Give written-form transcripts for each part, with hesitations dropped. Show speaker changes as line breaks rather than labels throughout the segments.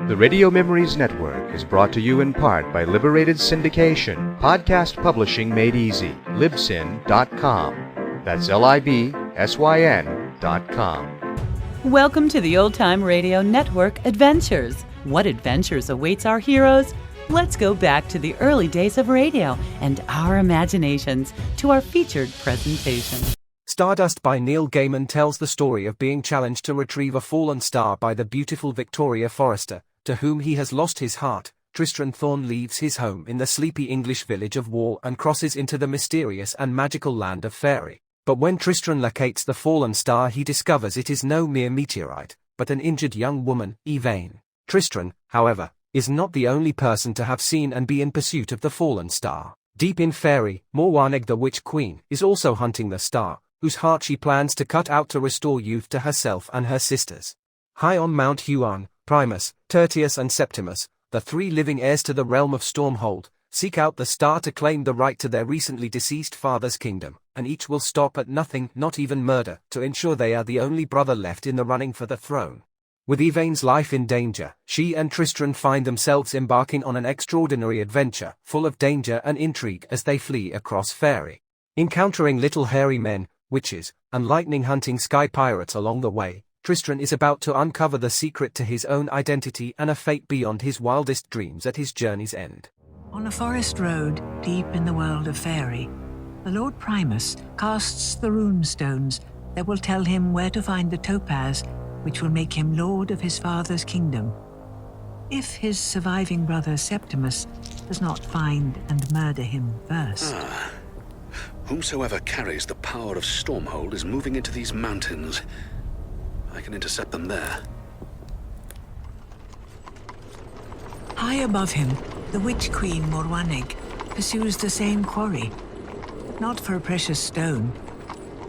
The Radio Memories Network is brought to you in part by Liberated Syndication, podcast publishing made easy, libsyn.com. That's libsyn.com.
Welcome to the Old Time Radio Network Adventures. What adventures awaits our heroes? Let's go back to the early days of radio and our imaginations to our featured presentation.
Stardust by Neil Gaiman tells the story of being challenged to retrieve a fallen star by the beautiful Victoria Forrester, to whom he has lost his heart. Tristram Thorne leaves his home in the sleepy English village of Wall and crosses into the mysterious and magical land of Faerie. But when Tristram locates the fallen star, he discovers it is no mere meteorite, but an injured young woman, Yvain. Tristram, however, is not the only person to have seen and be in pursuit of the fallen star. Deep in Faerie, Morwaneg the Witch Queen is also hunting the star, whose heart she plans to cut out to restore youth to herself and her sisters. High on Mount Huon, Primus, Tertius and Septimus, the three living heirs to the realm of Stormhold, seek out the star to claim the right to their recently deceased father's kingdom, and each will stop at nothing, not even murder, to ensure they are the only brother left in the running for the throne. With Yvain's life in danger, she and Tristram find themselves embarking on an extraordinary adventure, full of danger and intrigue as they flee across Faerie. Encountering little hairy men, witches, and lightning-hunting sky pirates along the way, Tristram is about to uncover the secret to his own identity and a fate beyond his wildest dreams at his journey's end.
On a forest road deep in the world of Faerie, the Lord Primus casts the rune stones that will tell him where to find the topaz which will make him lord of his father's kingdom. If his surviving brother Septimus does not find and murder him first.
Whomsoever carries the power of Stormhold is moving into these mountains. I can intercept them there.
High above him, the Witch Queen Morwaneg pursues the same quarry. Not for a precious stone.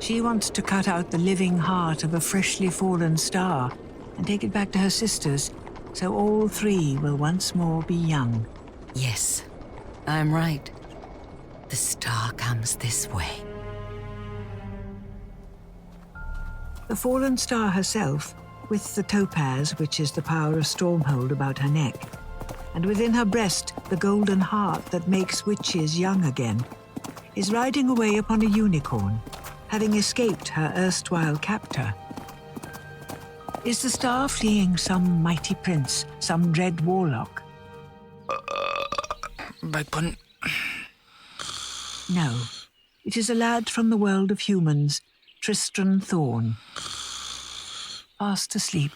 She wants to cut out the living heart of a freshly fallen star and take it back to her sisters, so all three will once more be young.
Yes, I'm right. The star comes this way.
The fallen star herself, with the topaz, which is the power of Stormhold, about her neck, and within her breast the golden heart that makes witches young again, is riding away upon a unicorn, having escaped her erstwhile captor. Is the star fleeing some mighty prince, some dread warlock?
Beg pardon?
No, it is a lad from the world of humans, Tristram Thorne. Fast asleep.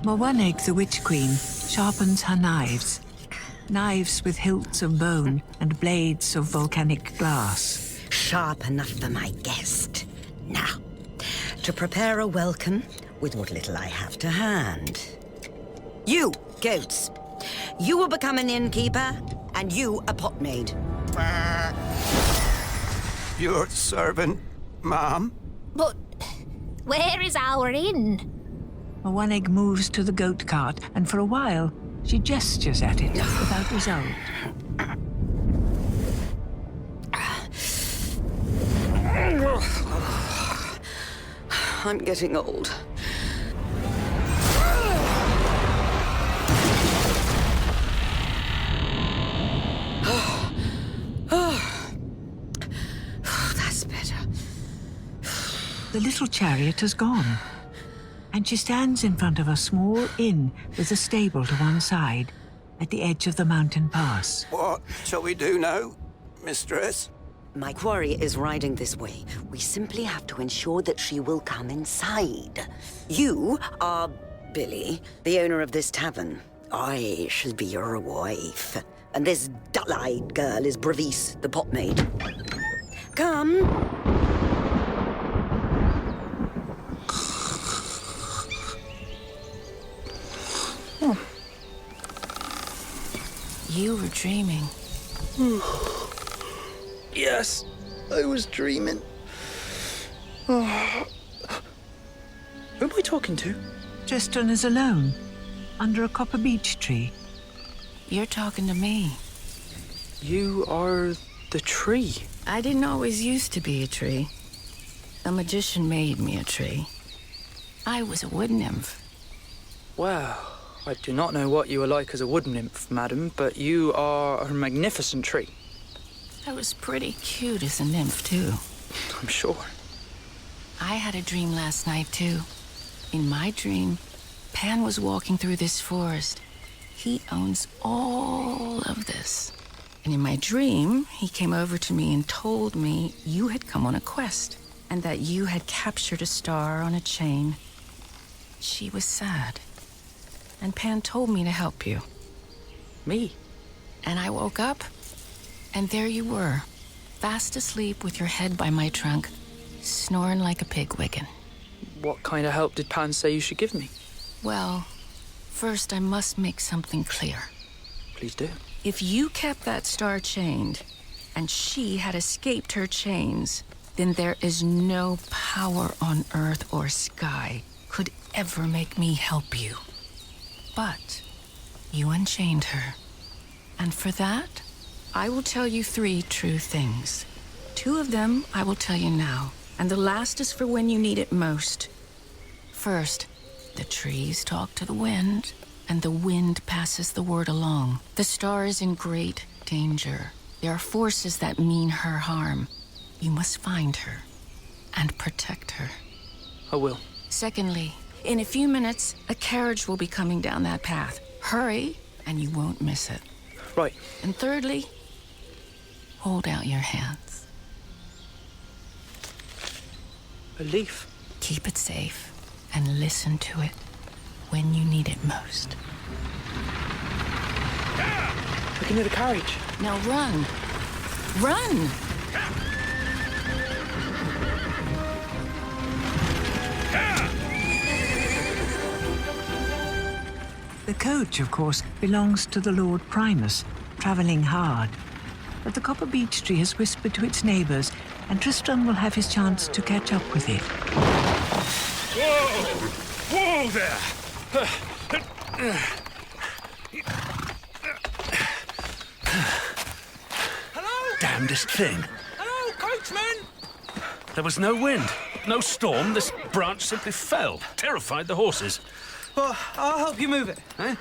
Morwaneg the Witch Queen sharpens her knives. Knives with hilts of bone and blades of volcanic glass.
Sharp enough for my guest. Now, to prepare a welcome with what little I have to hand. You, goats, you will become an innkeeper, and you a potmaid.
Your servant, ma'am.
But where is our inn?
Morwaneg moves to the goat cart, and for a while, she gestures at it without result.
I'm getting old. That's better.
The little chariot has gone, and she stands in front of a small inn with a stable to one side, at the edge of the mountain pass.
What shall we do now, mistress?
My quarry is riding this way. We simply have to ensure that she will come inside. You are Billy, the owner of this tavern. I shall be your wife. And this dull-eyed girl is Brevis, the potmaid. Come.
You were dreaming.
Yes, I was dreaming. Who am I talking to?
Tristram is alone, under a copper beech tree.
You're talking to me.
You are the tree.
I didn't always used to be a tree. A magician made me a tree. I was a wood nymph.
Well, I do not know what you are like as a wood nymph, madam, but you are a magnificent tree.
I was pretty cute as a nymph, too.
I'm sure.
I had a dream last night, too. In my dream, Pan was walking through this forest. He owns all of this. And in my dream, he came over to me and told me you had come on a quest, and that you had captured a star on a chain. She was sad. And Pan told me to help you.
Me?
And I woke up, and there you were, fast asleep with your head by my trunk, snoring like a pigwidgeon.
What kind of help did Pan say you should give me?
Well, first I must make something clear.
Please do.
If you kept that star chained, and she had escaped her chains, then there is no power on earth or sky could ever make me help you. But you unchained her. And for that, I will tell you 3 true things. 2 of them I will tell you now, and the last is for when you need it most. First, the trees talk to the wind, and the wind passes the word along. The star is in great danger. There are forces that mean her harm. You must find her and protect her.
I will.
Secondly, in a few minutes, a carriage will be coming down that path. Hurry, and you won't miss it.
Right.
And thirdly, hold out your hands.
A leaf.
Keep it safe and listen to it when you need it most.
I can hear the carriage.
Now run. Run!
The coach, of course, belongs to the Lord Primus, travelling hard. But the copper beech tree has whispered to its neighbours, and Tristram will have his chance to catch up with it.
Whoa! Whoa there!
Hello?
Damnedest thing.
Hello, coachman!
There was no wind, no storm. This branch simply fell, terrified the horses.
Well, I'll help you move it.
Eh?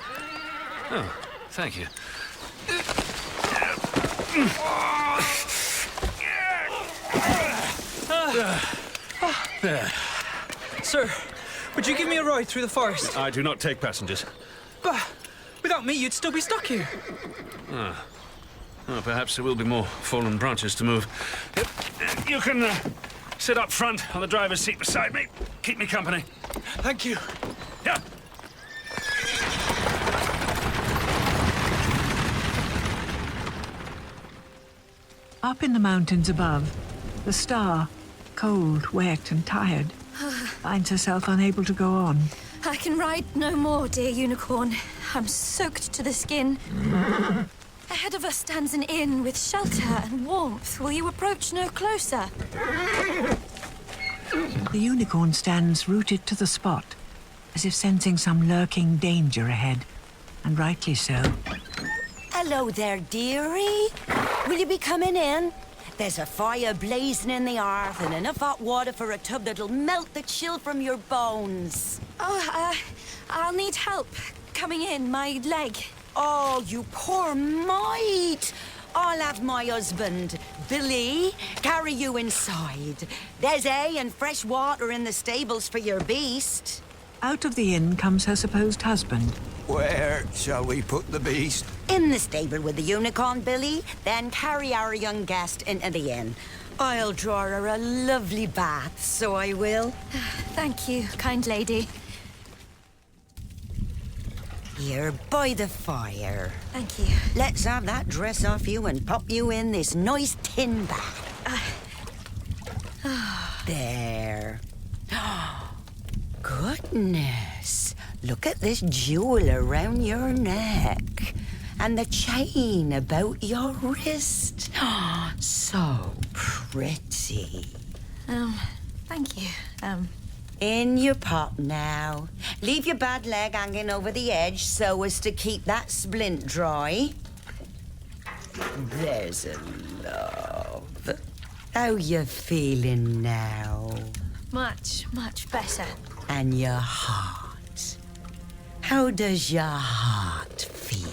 Oh, thank you. There.
Sir, would you give me a ride through the forest?
I do not take passengers.
But without me, you'd still be stuck here.
Well, perhaps there will be more fallen branches to move. You can sit up front on the driver's seat beside me. Keep me company.
Thank you.
Yeah.
Up in the mountains above, the star, cold, wet and tired, finds herself unable to go on.
I can ride no more, dear unicorn. I'm soaked to the skin. Ahead of us stands an inn with shelter and warmth. Will you approach no closer?
The unicorn stands rooted to the spot, as if sensing some lurking danger ahead, and rightly so.
Hello there, dearie. Will you be coming in? There's a fire blazing in the hearth and enough hot water for a tub that'll melt the chill from your bones.
Oh, I'll need help coming in. My leg.
Oh, you poor mite. I'll have my husband, Billy, carry you inside. There's hay and fresh water in the stables for your beast.
Out of the inn comes her supposed husband.
Where shall we put the beast?
In the stable with the unicorn, Billy. Then carry our young guest into the inn. I'll draw her a lovely bath, so I will.
Thank you, kind lady.
Here by the fire.
Thank you.
Let's have that dress off you and pop you in this nice tin bath. There. Goodness. Look at this jewel around your neck. And the chain about your wrist. So pretty.
Thank you.
In your pop now. Leave your bad leg hanging over the edge so as to keep that splint dry. There's a love. How you feeling now?
Much, much better.
And your heart. How does your heart feel?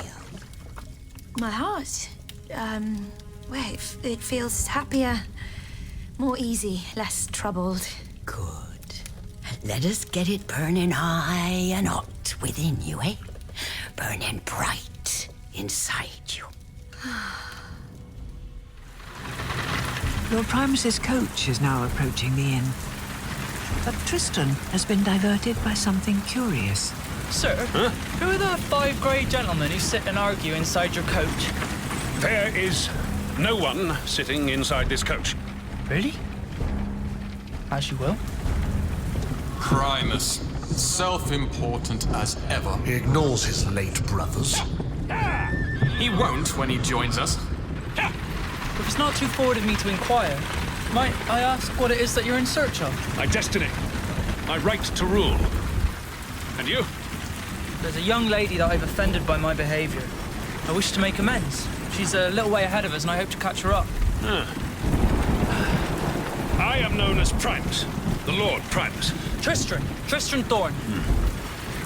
My heart? Well, it feels happier, more easy, less troubled.
Good. Let us get it burning high and hot within you, eh? Burning bright inside you.
Your Primus's coach is now approaching the inn. But Tristan has been diverted by something curious.
Sir, who are the 5 grey gentlemen who sit and argue inside your coach?
There is no one sitting inside this coach.
Really? As you will.
Primus, self-important as ever.
He ignores his late brothers.
He won't when he joins us.
If it's not too forward of me to inquire, might I ask what it is that you're in search of?
My destiny. My right to rule. And you?
There's a young lady that I've offended by my behavior. I wish to make amends. She's a little way ahead of us, and I hope to catch her up.
I am known as Primus, the Lord Primus.
Tristram Thorn.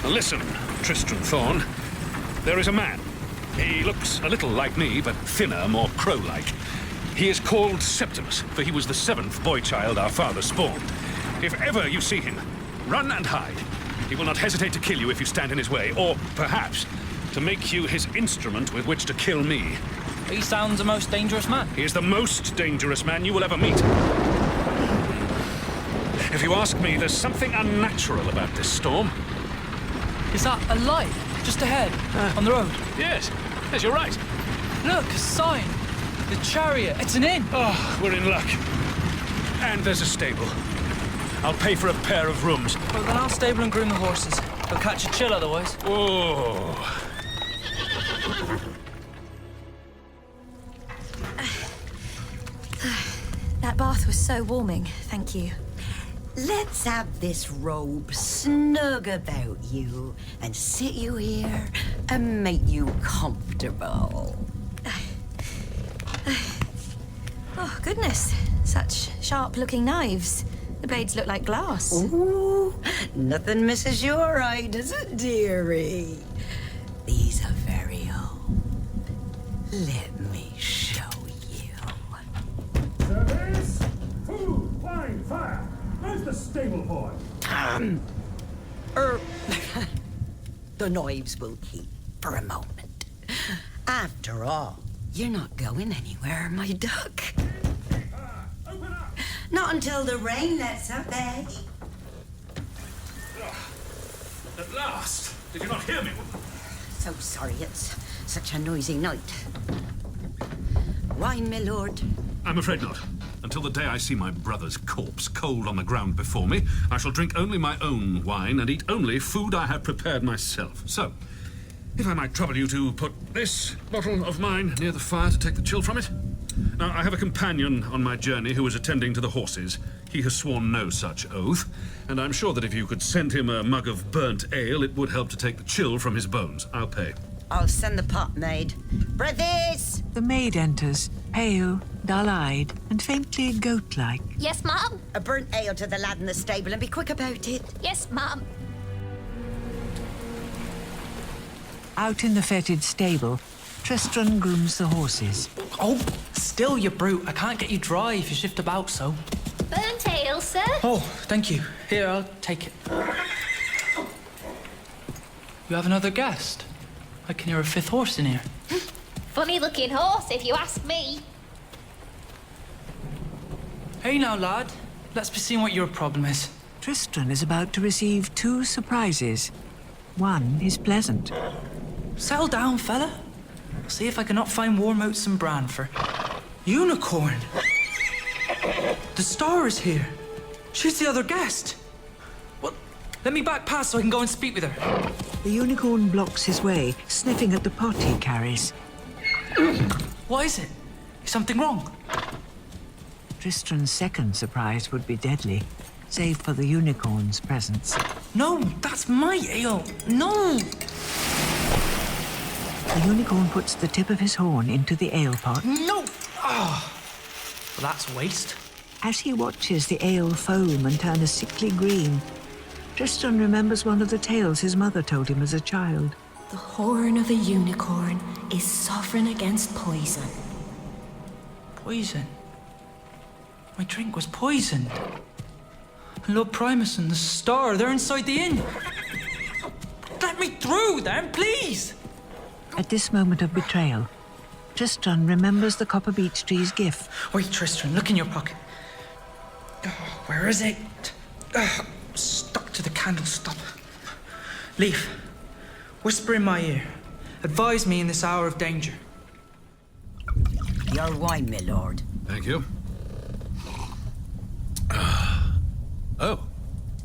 Now listen, Tristram Thorn. There is a man. He looks a little like me, but thinner, more crow-like. He is called Septimus, for he was the 7th boy child our father spawned. If ever you see him, run and hide. He will not hesitate to kill you if you stand in his way, or perhaps to make you his instrument with which to kill me.
He sounds the most dangerous man.
He is the most dangerous man you will ever meet. If you ask me, there's something unnatural about this storm.
Is that a light? Just ahead, on the road?
Yes, you're right.
Look, a sign. The chariot. It's an inn.
Oh, we're in luck. And there's a stable. I'll pay for a pair of rooms.
Well, then I'll stable and groom the horses. They'll catch a chill otherwise.
Oh.
That bath was so warming, thank you.
Let's have this robe snug about you and sit you here and make you comfortable.
Oh, goodness. Such sharp-looking knives. The blades look like glass.
Ooh, nothing misses your eye, does it, dearie? These are very old. Let me show you.
Service! Food, wine, fire! Where's the stable boy?
The knives will keep for a moment. After all, you're not going anywhere, my duck.
Open up!
Not until the rain lets up, eh?
At last! Did you not hear me?
So sorry it's such a noisy night. Wine, my lord?
I'm afraid not. Until the day I see my brother's corpse cold on the ground before me, I shall drink only my own wine and eat only food I have prepared myself. So, if I might trouble you to put this bottle of mine near the fire to take the chill from it. Now, I have a companion on my journey who is attending to the horses. He has sworn no such oath, and I'm sure that if you could send him a mug of burnt ale, it would help to take the chill from his bones. I'll pay.
I'll send the pot maid. Brothers!
The maid enters, pale, dull-eyed, and faintly goat-like.
Yes, Mum?
A burnt ale to the lad in the stable, and be quick about it.
Yes, Mum.
Out in the fetid stable, Tristram grooms the horses.
Oh, still, you brute. I can't get you dry if you shift about so.
Burnt ale, sir?
Oh, thank you. Here, I'll take it. You have another guest? I can hear a 5th horse in here.
Funny-looking horse, if you ask me.
Hey now, lad. Let's be seeing what your problem is.
Tristram is about to receive 2 surprises. One is pleasant.
Settle down, fella. See if I cannot find warm oats and bran for... Unicorn! The star is here. She's the other guest. Well, let me back past so I can go and speak with her.
The unicorn blocks his way, sniffing at the pot he carries.
What is it? Is something wrong?
Tristram's second surprise would be deadly, save for the unicorn's presence.
No, that's my ale. No!
The unicorn puts the tip of his horn into the ale pot.
No! Oh. Well, that's waste.
As he watches the ale foam and turn a sickly green, Tristan remembers one of the tales his mother told him as a child.
The horn of a unicorn is sovereign against poison.
Poison? My drink was poisoned. Lord Primus and the star, they're inside the inn. Let me through, then, please!
At this moment of betrayal, Tristan remembers the copper beech tree's gift.
Wait, Tristan, look in your pocket. Oh, where is it? Oh, stuck to the candle stop. Leaf, whisper in my ear. Advise me in this hour of danger.
Your wine, my lord.
Thank you. Oh,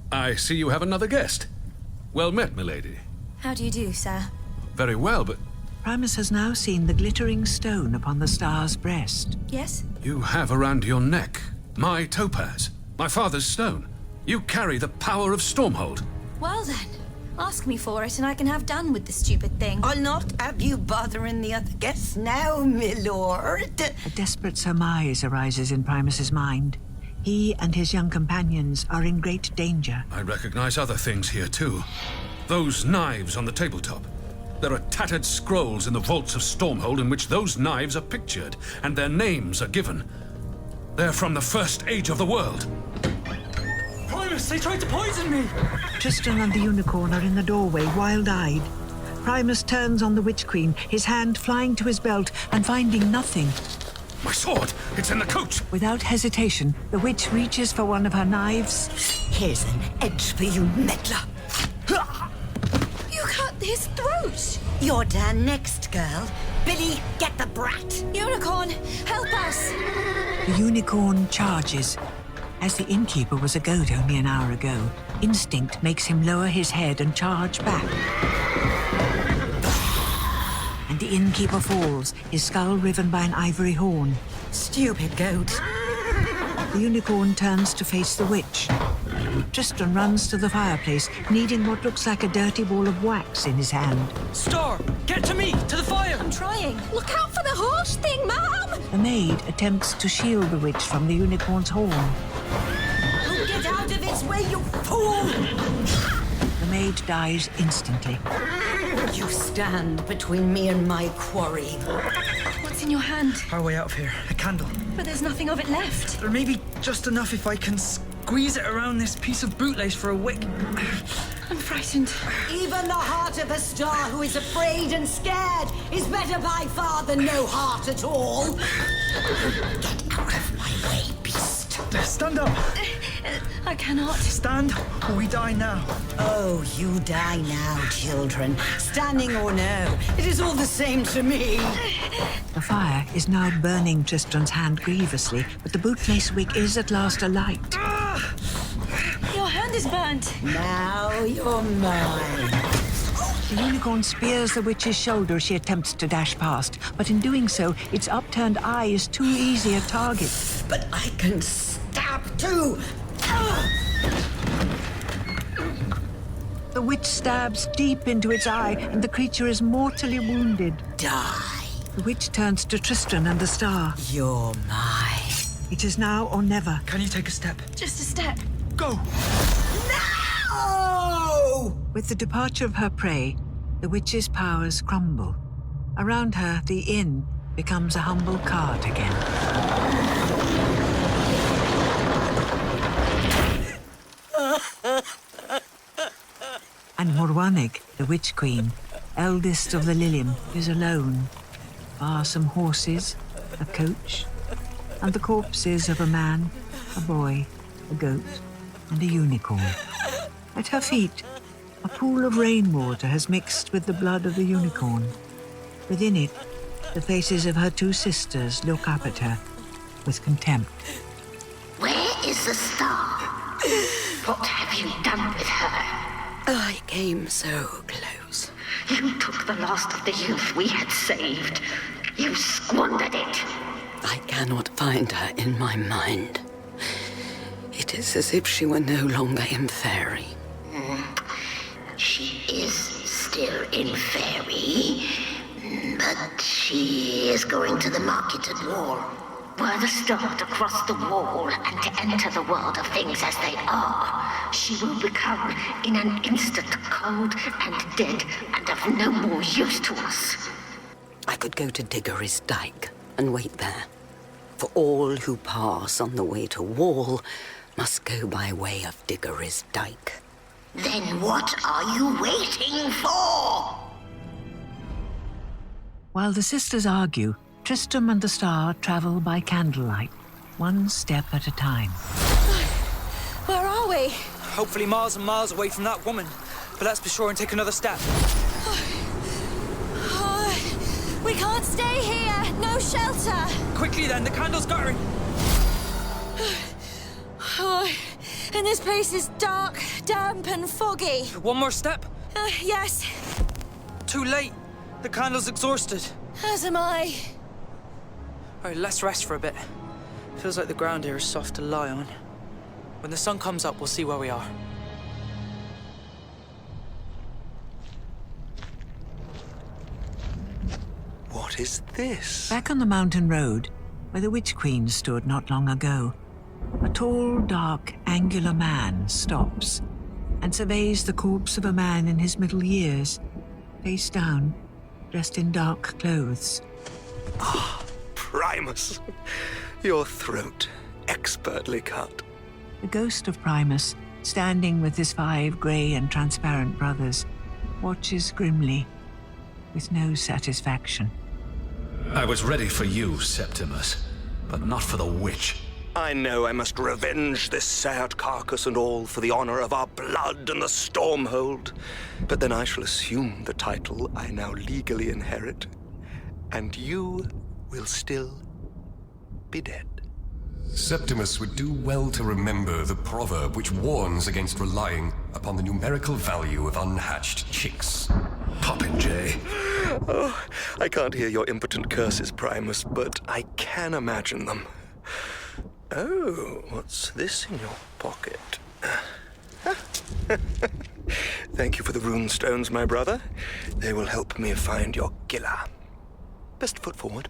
I see you have another guest. Well met, milady.
How do you do, sir?
Very well, but
Primus has now seen the glittering stone upon the star's breast.
Yes?
you have around your neck my topaz, my father's stone. You carry the power of Stormhold.
Well then, ask me for it and I can have done with the stupid thing.
I'll not have you bothering the other guests now, my lord.
A desperate surmise arises in Primus's mind. He and his young companions are in great danger.
I recognize other things here, too. Those knives on the tabletop. There are tattered scrolls in the vaults of Stormhold in which those knives are pictured, and their names are given. They're from the first age of the world.
Primus, they tried to poison me!
Tristan and the unicorn are in the doorway, wild-eyed. Primus turns on the Witch Queen, his hand flying to his belt and finding nothing.
My sword! It's in the coach!
Without hesitation, the witch reaches for one of her knives.
Here's an edge for you, meddler.
You cut his throat!
You're down next, girl. Billy, get the brat.
Unicorn, help us!
The unicorn charges. As the innkeeper was a goat only an hour ago, instinct makes him lower his head and charge back. And the innkeeper falls, his skull riven by an ivory horn.
Stupid goat.
The unicorn turns to face the witch. Tristan runs to the fireplace, kneading what looks like a dirty ball of wax in his hand.
Star, get to me, to the fire!
I'm trying. Look out for the horse thing, Mom!
The maid attempts to shield the witch from the unicorn's horn.
Get out of its way, you fool!
The maid dies instantly.
You stand between me and my quarry.
What's in your hand?
Our way out of here, a candle.
But there's nothing of it left.
There may be just enough if I can squeeze it around this piece of bootlace for a wick.
I'm frightened.
Even the heart of a star who is afraid and scared is better by far than no heart at all. Get out of my way, beast.
Stand up.
I cannot.
Stand, or we die now.
Oh, you die now, children. Standing or no, it is all the same to me.
The fire is now burning Tristan's hand grievously, but the bootlace wick is at last alight.
Your hand is burnt.
Now you're mine.
The unicorn spears the witch's shoulder as she attempts to dash past, but in doing so, its upturned eye is too easy a target.
But I can stab too.
The witch stabs deep into its eye, and the creature is mortally wounded.
Die.
The witch turns to Tristan and the star.
You're mine.
It is now or never.
Can you take a step?
Just a step.
Go!
No!
With the departure of her prey, the witch's powers crumble. Around her, the inn becomes a humble cart again. And Morwanig, the Witch Queen, eldest of the Lilim, is alone. Bar some horses, a coach, and the corpses of a man, a boy, a goat, and a unicorn. At her feet, a pool of rainwater has mixed with the blood of the unicorn. Within it, the faces of her two sisters look up at her with contempt.
Where is the star? What have you done with her?
I came so close.
You took the last of the youth we had saved. You squandered it.
I cannot find her in my mind. It is as if she were no longer in Fairy.
She is still in Fairy, but she is going to the market at War. were the star to cross the wall and to enter the world of things as they are, she will become in an instant cold and dead and of no more use to us.
I could go to Diggory's Dyke and wait there. For all who pass on the way to Wall must go by way of Diggory's Dyke.
Then what are you waiting for?
While the sisters argue, Tristram and the Star travel by candlelight, one step at a time.
Where are we?
Hopefully miles and miles away from that woman. But let's be sure and take another step.
We can't stay here. No shelter.
Quickly then, the candle's guttering.
And this place is dark, damp and foggy.
One more step.
Yes.
Too late. The candle's exhausted.
As am I.
All right, let's rest for a bit. Feels like the ground here is soft to lie on. When the sun comes up, we'll see where we are.
What is this?
Back on the mountain road, where the Witch Queen stood not long ago, a tall, dark, angular man stops and surveys the corpse of a man in his middle years, face down, dressed in dark clothes.
Ah, Primus. Your throat, expertly cut.
The ghost of Primus, standing with his 5 grey and transparent brothers, watches grimly, with no satisfaction.
I was ready for you, Septimus, but not for the witch.
I know I must revenge this sad carcass and all for the honor of our blood and the Stormhold. But then I shall assume the title I now legally inherit, and you will still be dead.
Septimus would do well to remember the proverb which warns against relying upon the numerical value of unhatched chicks.
Popinjay.
Oh, I can't hear your impotent curses, Primus, but I can imagine them. Oh, what's this in your pocket? Thank you for the runestones, my brother. They will help me find your killer. Best foot forward.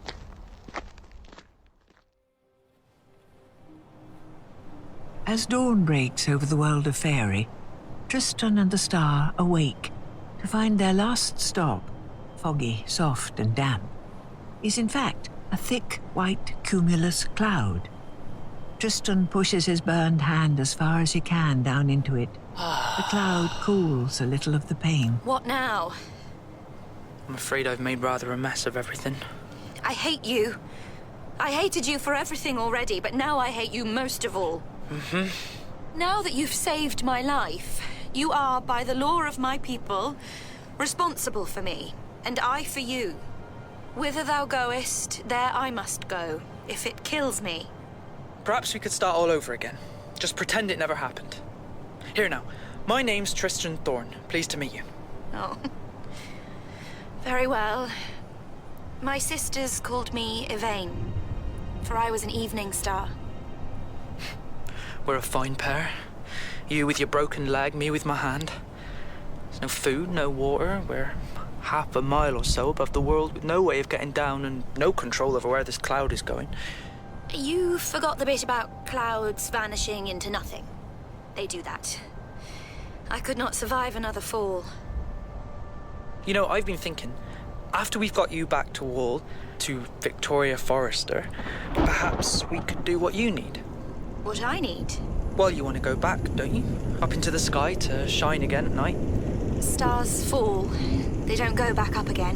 As dawn breaks over the world of Faerie, Tristan and the Star awake to find their last stop, foggy, soft and damp, is in fact a thick, white, cumulus cloud. Tristan pushes his burned hand as far as he can down into it. The cloud cools a little of the pain.
What now?
I'm afraid I've made rather a mess of everything.
I hate you. I hated you for everything already, but now I hate you most of all. Now that you've saved my life, you are, by the law of my people, responsible for me, and I for you. Whither thou goest, there I must go, if it kills me.
Perhaps we could start all over again. Just pretend it never happened. Here now, my name's Tristram Thorne. Pleased to meet you.
Oh. Very well. My sisters called me Yvain, for I was an evening star.
We're a fine pair. You with your broken leg, me with my hand. There's no food, no water. We're half a mile or so above the world with no way of getting down and no control over where this cloud is going.
You forgot the bit about clouds vanishing into nothing. They do that. I could not survive another fall.
You know, I've been thinking, after we've got you back to Wall, to Victoria Forrester, perhaps we could do what you need.
What I need?
Well, you want to go back, don't you? Up into the sky to shine again at night.
Stars fall. They don't go back up again.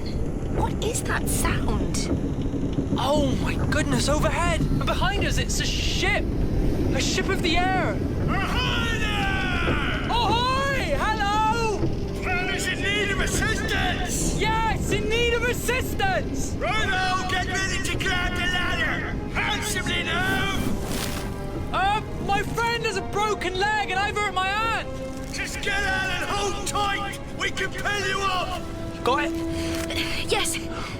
What is that sound?
Oh my goodness, overhead! And behind us, it's a ship! A ship of the air!
Ahoy there!
Ahoy! Hello!
Fellas in need of assistance!
Yes, in need of assistance!
Righto, get ready to grab the ladder! Handsomely now!
My friend has a broken leg and I've hurt my hand!
Just get out and hold tight! We can pull you up!
Got it?
Yes!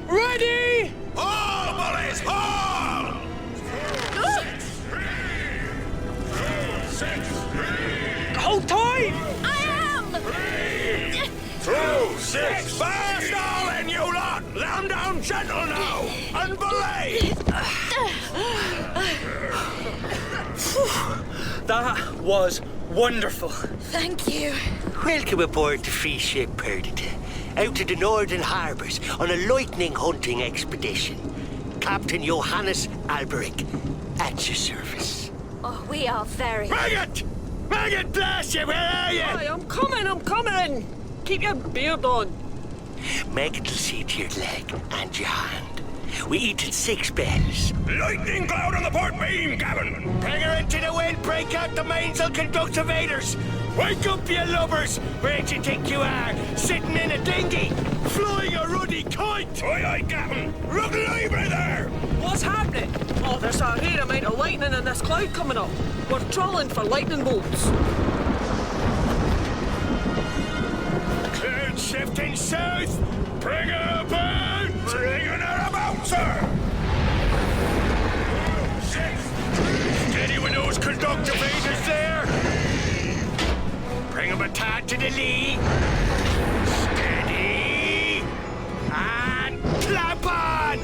Ready!
All, bullies, all! 6, 3,
hold tight!
I am!
3, 2, 6, fast all in, you lot! Let 'em down Gentle now, and belay!
That was wonderful.
Thank you.
Welcome aboard the free ship, Perdita. Out to the northern harbours on a lightning hunting expedition. Captain Johannes Alberic, at your service.
Oh, we are very...
Maggot! Maggot, blast you, where are you?
Aye, I'm coming! Keep your beard on.
Maggot will see to your leg and your hand. We eat at 6 bells.
Lightning cloud on the port beam, Gavin!
Bring her into the wind, break out the mainsail, conduct evaders.
Wake up, you lubbers!
Where do you think you are? Sitting in a dinghy?
Flying a ruddy kite! Aye, Gavin! Look lively there!
What's happening? Oh, there's a rare amount of lightning in this cloud coming up. We're trolling for lightning bolts.
Cloud shifting south! Bring her about! Bring her about, sir! Steady with those conduct evaders there! Bring him a tad to the lee. Steady. And clap on!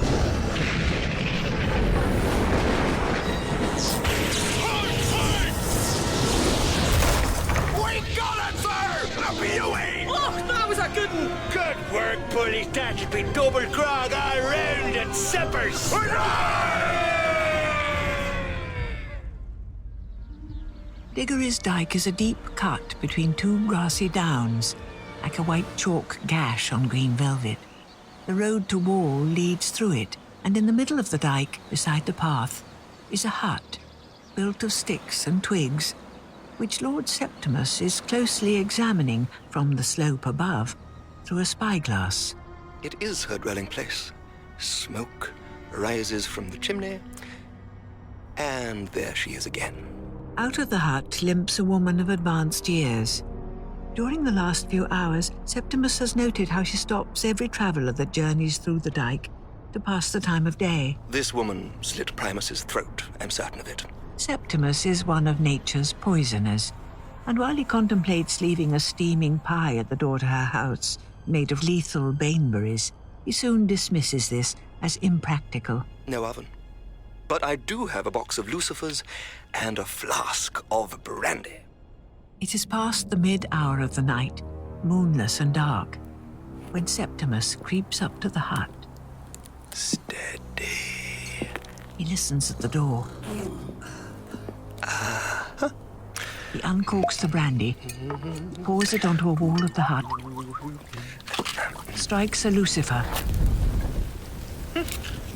We got it, sir! Happy away!
Oh, that was a good one!
Good work, bullies. That'll be double grog all round at suppers.
Diggory's Dyke is a deep cut between 2 grassy downs, like a white chalk gash on green velvet. The road to Wall leads through it, and in the middle of the dyke, beside the path, is a hut, built of sticks and twigs, which Lord Septimus is closely examining from the slope above through a spyglass.
It is her dwelling place. Smoke rises from the chimney, and there she is again.
Out of the hut limps a woman of advanced years. During the last few hours, Septimus has noted how she stops every traveller that journeys through the dyke to pass the time of day.
This woman slit Primus's throat, I'm certain of it.
Septimus is one of nature's poisoners, and while he contemplates leaving a steaming pie at the door to her house, made of lethal baneberries, he soon dismisses this as impractical.
No oven. But I do have a box of lucifers and a flask of brandy.
It is past the mid-hour of the night, moonless and dark, when Septimus creeps up to the hut.
Steady.
He listens at the door. He uncorks the brandy, pours it onto a wall of the hut, strikes a lucifer,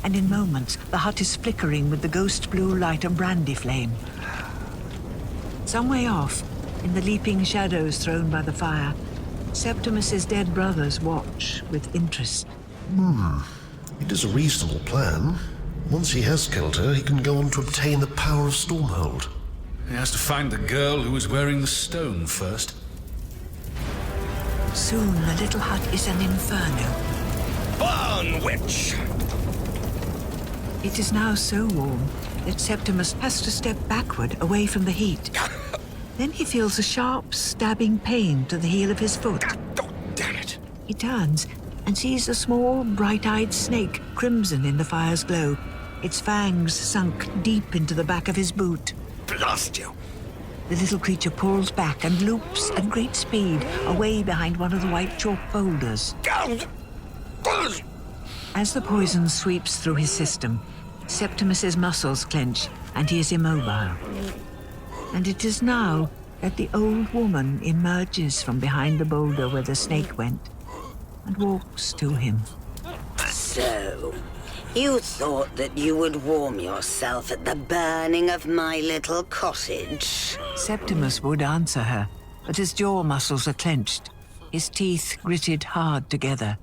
and in moments the hut is flickering with the ghost blue light of brandy flame. Some way off, in the leaping shadows thrown by the fire, Septimus's dead brothers watch with interest.
It is a reasonable plan. Once he has killed her, he can go on to obtain the power of Stormhold.
He has to find the girl who was wearing the stone first.
Soon the little hut is an inferno.
Burn, witch!
It is now so warm that Septimus has to step backward away from the heat. Then he feels a sharp, stabbing pain to the heel of his foot.
Oh, damn it!
He turns and sees a small, bright-eyed snake crimson in the fire's glow, its fangs sunk deep into the back of his boot.
Blast you!
The little creature pulls back and loops at great speed away behind one of the white chalk boulders. As the poison sweeps through his system, Septimus's muscles clench and he is immobile. And it is now that the old woman emerges from behind the boulder where the snake went and walks to him.
So, you thought that you would warm yourself at the burning of my little cottage?
Septimus would answer her, but his jaw muscles are clenched, his teeth gritted hard together.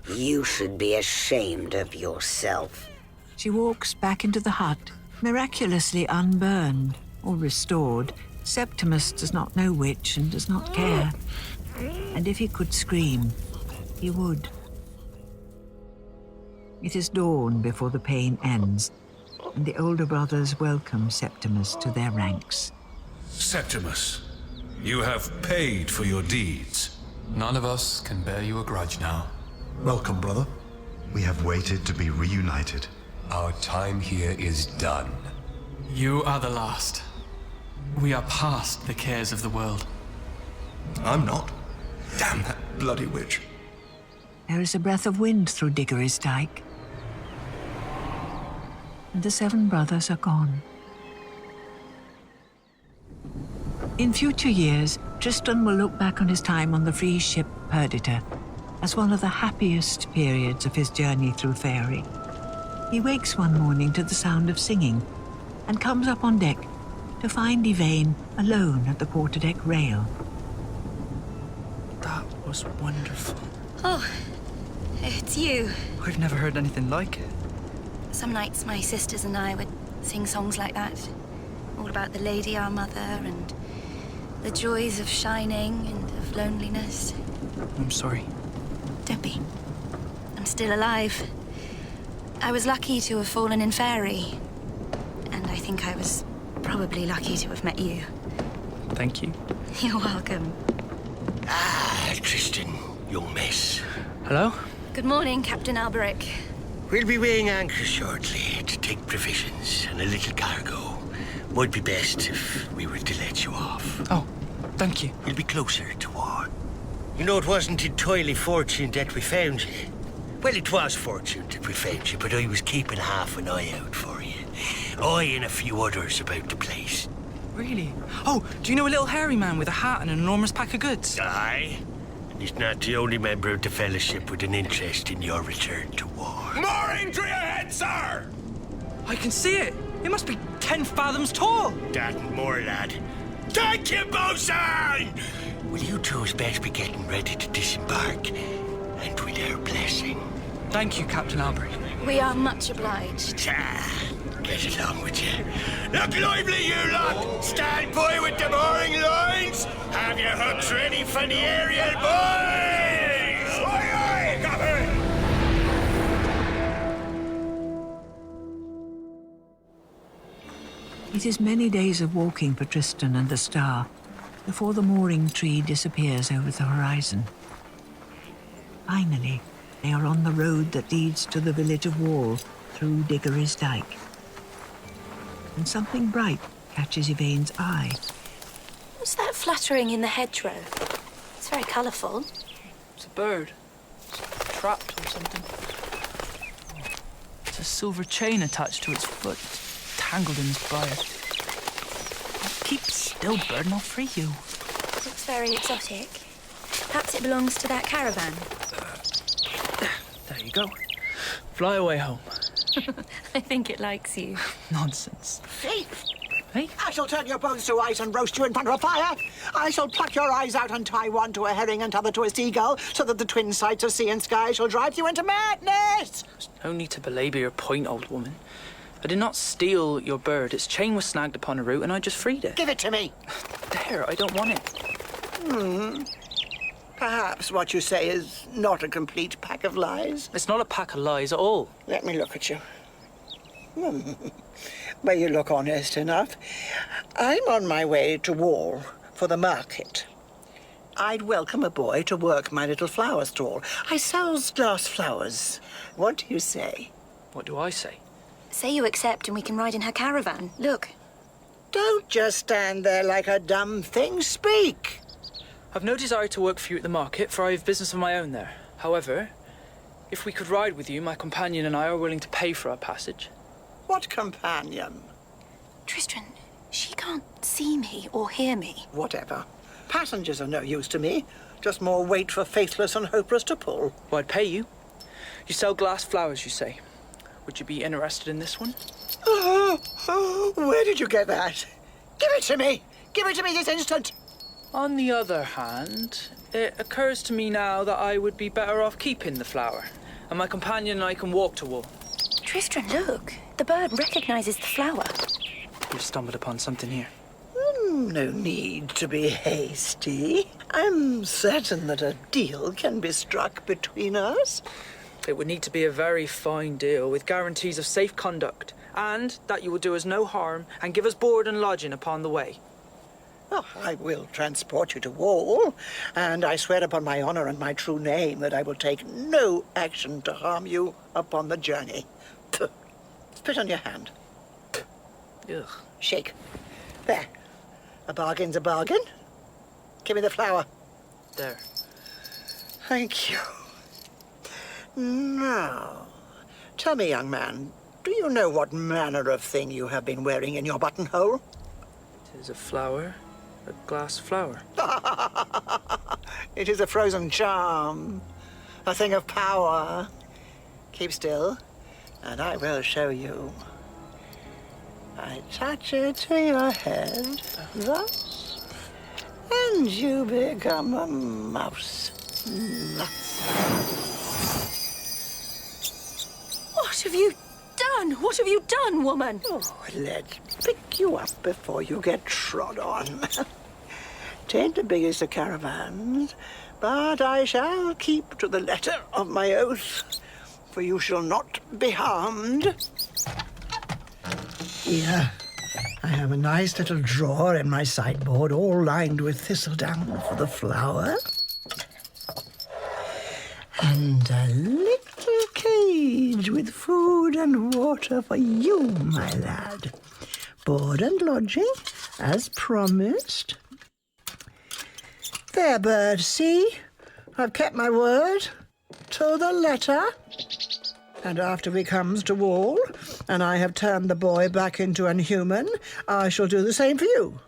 You should be ashamed of yourself.
She walks back into the hut, miraculously unburned or restored. Septimus does not know which and does not care. And if he could scream, he would. It is dawn before the pain ends, and the older brothers welcome Septimus to their ranks.
Septimus, you have paid for your deeds.
None of us can bear you a grudge now.
Welcome, brother.
We have waited to be reunited.
Our time here is done.
You are the last. We are past the cares of the world.
I'm not. Damn that bloody witch.
There is a breath of wind through Diggory's Dyke. And the 7 brothers are gone. In future years, Tristan will look back on his time on the free ship Perdita as one of the happiest periods of his journey through Faerie. He wakes one morning to the sound of singing and comes up on deck to find Yvain alone at the quarterdeck rail.
That was wonderful.
Oh, it's you.
I've never heard anything like it.
Some nights my sisters and I would sing songs like that. All about the lady, our mother, and the joys of shining and of loneliness.
I'm sorry.
Don't be. I'm still alive. I was lucky to have fallen in Faerie. And I think I was probably lucky to have met you.
Thank you.
You're welcome.
Ah, Tristan, young miss.
Hello?
Good morning, Captain Alberic.
We'll be weighing anchor shortly to take provisions and a little cargo. Would be best if we were to let you off.
Oh, thank you.
You'll be closer to war. You know, it wasn't entirely fortunate that we found you. Well, it was fortunate that we found you, but I was keeping half an eye out for you. I and a few others about the place.
Really? Oh, do you know a little hairy man with a hat and an enormous pack of goods?
Aye. And he's not the only member of the Fellowship with an interest in your return to war.
More entry ahead, sir!
I can see it. It must be 10 fathoms tall.
That and more, lad. Thank you, bosun! Well, you two's best be getting ready to disembark. And with our blessing.
Thank you, Captain Alberic.
We are much obliged.
Get along with you. Look lively, you lot! Stand by with the mooring lines! Have your hooks ready for the aerial, boys! Aye, aye, copper!
It is many days of walking for Tristan and the star before the mooring tree disappears over the horizon. Finally, they are on the road that leads to the village of Wall through Diggory's Dyke. And something bright catches Yvain's eye.
What's that fluttering in the hedgerow? It's very colourful.
It's a bird. It's trapped or something. It's a silver chain attached to its foot, tangled in its briar. Keep still, bird, and I'll free you.
Looks very exotic. Perhaps it belongs to that caravan.
There you go. Fly away home.
I think it likes you.
Nonsense.
Thief!
Hey?
I shall turn your bones to ice and roast you in front of a fire. I shall pluck your eyes out and tie one to a herring and t'other to a seagull, so that the twin sights of sea and sky shall drive you into madness!
There's no need to belabor your point, old woman. I did not steal your bird. Its chain was snagged upon a root and I just freed it.
Give it to me!
There, I don't want it.
Perhaps what you say is not a complete pack of lies.
It's not a pack of lies at all.
Let me look at you. Well, you look honest enough. I'm on my way to Wall for the market. I'd welcome a boy to work my little flower stall. I sells glass flowers. What do you say?
What do I say?
Say you accept and we can ride in her caravan. Look.
Don't just stand there like a dumb thing. Speak!
I've no desire to work for you at the market, for I have business of my own there. However, if we could ride with you, my companion and I are willing to pay for our passage.
What companion?
Tristan, she can't see me or hear me.
Whatever. Passengers are no use to me. Just more weight for faithless and hopeless to pull.
Well, I'd pay you. You sell glass flowers, you say. Would you be interested in this one?
Where did you get that? Give it to me! Give it to me this instant!
On the other hand, it occurs to me now that I would be better off keeping the flower, and my companion and I can walk to Wall.
Tristan, look. The bird recognizes the flower.
You've stumbled upon something here.
No need to be hasty. I'm certain that a deal can be struck between us.
It would need to be a very fine deal with guarantees of safe conduct, and that you will do us no harm and give us board and lodging upon the way.
Oh, I will transport you to Wall, and I swear upon my honor and my true name that I will take no action to harm you upon the journey. Spit on your hand. Ugh. Shake. There. A bargain's a bargain. Give me the flower.
There.
Thank you. Now, tell me, young man, do you know what manner of thing you have been wearing in your buttonhole?
It is a flower. A glass flower.
It is a frozen charm. A thing of power. Keep still, and I will show you. I touch it to your head, thus, and you become a mouse.
What have you done? What have you done, woman?
Oh, let's pick you up before you get trod on. Tain't the biggest of caravans, but I shall keep to the letter of my oath, for you shall not be harmed. Here, I have a nice little drawer in my sideboard, all lined with thistledown for the flower. And a little cage with food and water for you, my lad. Board and lodging, as promised. There, bird, see? I've kept my word. To the letter. And after we comes to Wall, and I have turned the boy back into an human, I shall do the same for you.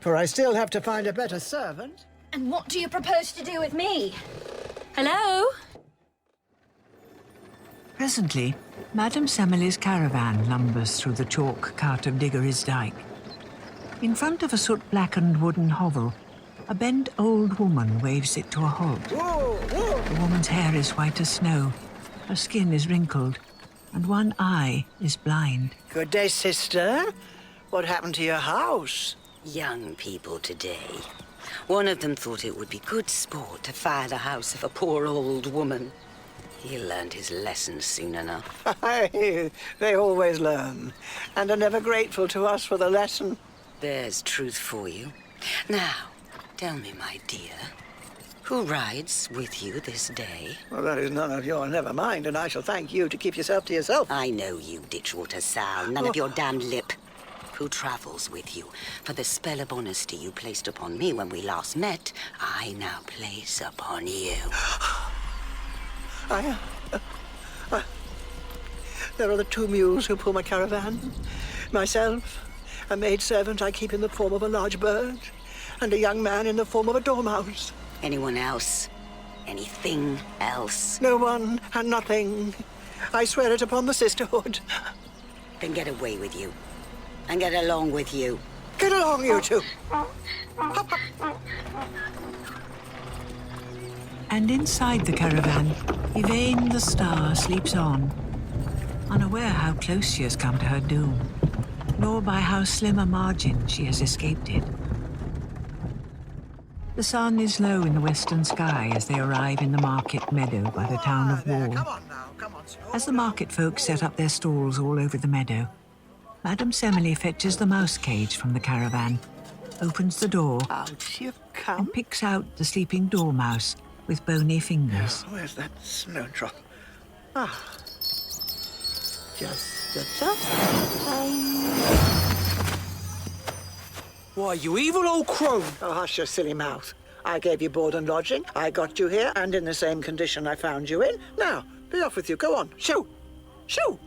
For I still have to find a better servant.
And what do you propose to do with me? Hello?
Presently, Madame Semele's caravan lumbers through the chalk cart of Diggory's dyke. In front of a soot-blackened wooden hovel, a bent old woman waves it to a halt.
Whoa, whoa.
The woman's hair is white as snow, her skin is wrinkled, and one eye is blind.
Good day, sister. What happened to your house?
Young people today. One of them thought it would be good sport to fire the house of a poor old woman. He learned his lesson soon enough.
They always learn, and are never grateful to us for the lesson.
There's truth for you. Now, tell me, my dear, who rides with you this day?
Well, that is none of your never mind, and I shall thank you to keep yourself to yourself.
I know you, Ditchwater Sal. None of your damned lip. Who travels with you? For the spell of honesty you placed upon me when we last met, I now place upon you.
There are the two mules who pull my caravan. Myself, a maidservant I keep in the form of a large bird, and a young man in the form of a dormouse.
Anyone else? Anything else?
No one and nothing. I swear it upon the sisterhood.
Then get away with you. And get along with you.
Get along, you two.
And inside the caravan, Yvain the star sleeps on, unaware how close she has come to her doom, nor by how slim a margin she has escaped it. The sun is low in the western sky as they arrive in the market meadow by the town of Wall. As the market folk set up their stalls all over the meadow, Madame Semele fetches the mouse cage from the caravan, opens the door,
Out you come.
and picks out the sleeping dormouse with bony fingers.
Where's that snowdrop? Ah. Just a touch.
Why, you evil old crone!
Oh, hush your silly mouth. I gave you board and lodging. I got you here, and in the same condition I found you in. Now, be off with you. Go on. Shoo! Shoo!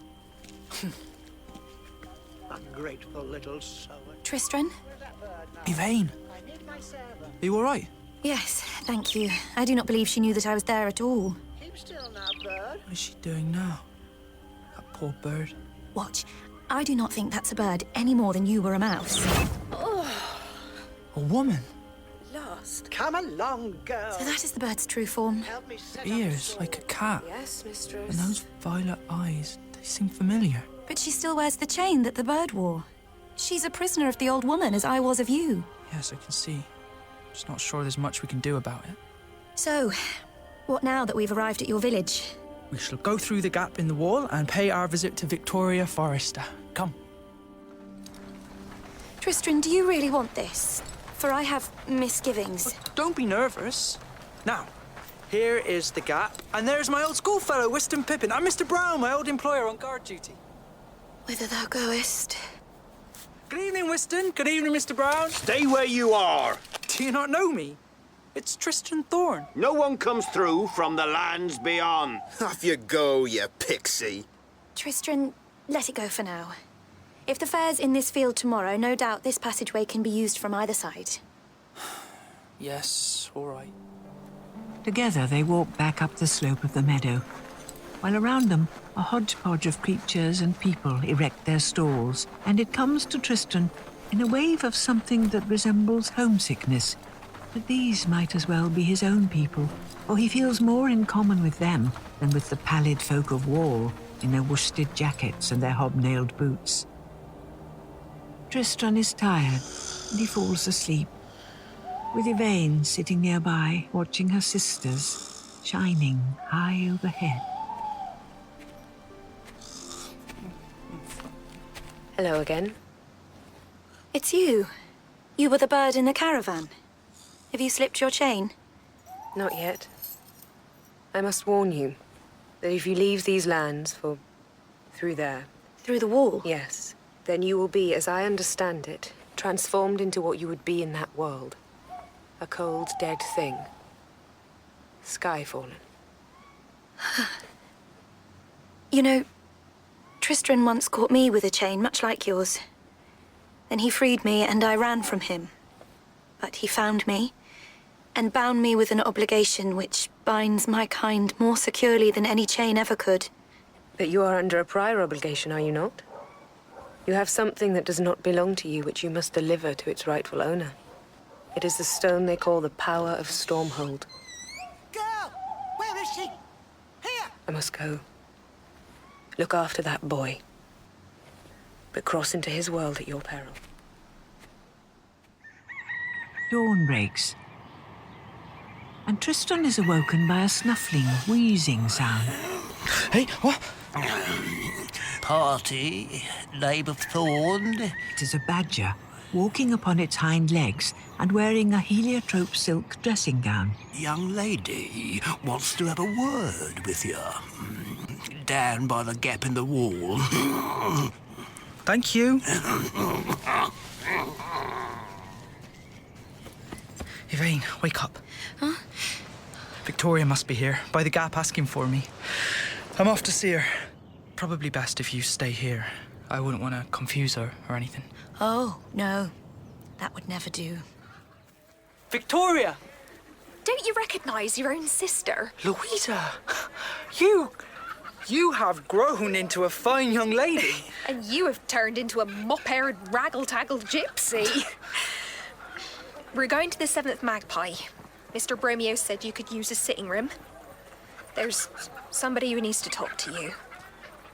Ungrateful little soul.
Tristran?
Yvain, are you all right?
Yes, thank you. I do not believe she knew that I was there at all.
Keep still now, bird.
What is she doing now? That poor bird.
Watch. I do not think that's a bird any more than you were a mouse.
A woman.
Lost. Come along, girl.
So that is the bird's true form.
Help me set
Ears like a cat.
Yes, mistress.
And those violet eyes, they seem familiar.
But she still wears the chain that the bird wore. She's a prisoner of the old woman, as I was of you.
Yes, I can see. Just not sure there's much we can do about it.
So, what now that we've arrived at your village?
We shall go through the gap in the wall and pay our visit to Victoria Forrester. Come.
Tristran, do you really want this? for I have misgivings.
Don't be nervous. Now, here is the gap, and there's my old schoolfellow, Wystan Pippin. I'm Mr. Brown, my old employer on guard duty.
Whither thou goest.
Good evening, Wystan. Good evening, Mr. Brown.
Stay where you are.
Do you not know me? It's Tristram Thorne.
No one comes through from the lands beyond.
Off you go, you pixie.
Tristram, let it go for now. If the fair's in this field tomorrow, no doubt this passageway can be used from either side.
Yes, all right.
Together they walk back up the slope of the meadow, while around them a hodgepodge of creatures and people erect their stalls, and it comes to Tristan in a wave of something that resembles homesickness. But these might as well be his own people, for he feels more in common with them than with the pallid folk of Wall in their worsted jackets and their hobnailed boots. Tristan is tired, and he falls asleep, with Yvain sitting nearby, watching her sisters, shining high overhead.
Hello again.
It's you. You were the bird in the caravan. Have you slipped your chain?
Not yet. I must warn you that if you leave these lands for through there...
Through the wall?
Yes. Then you will be, as I understand it, transformed into what you would be in that world. A cold, dead thing. Skyfallen.
You know, Tristram once caught me with a chain much like yours. Then he freed me and I ran from him. But he found me and bound me with an obligation which binds my kind more securely than any chain ever could.
But you are under a prior obligation, are you not? You have something that does not belong to you, which you must deliver to its rightful owner. It is the stone they call the power of Stormhold.
Girl! Where is she? Here!
I must go. Look after that boy. But cross into his world at your peril.
Dawn breaks, and Tristan is awoken by a snuffling, wheezing sound.
Hey, what?
Party, name of Thorn.
It is a badger, walking upon its hind legs and wearing a heliotrope silk dressing gown.
Young lady wants to have a word with you. Down by the gap in the wall.
Thank you. Yvain, wake up.
Huh?
Victoria must be here, by the gap asking for me. I'm off to see her. Probably best if you stay here. I wouldn't want to confuse her or anything.
Oh, no. That would never do.
Victoria!
Don't you recognise your own sister?
Louisa! You have grown into a fine young lady.
And you have turned into a mop-haired, raggle-taggled gypsy. We're going to the 7th Magpie. Mr. Bromeo said you could use a sitting room. There's somebody who needs to talk to you.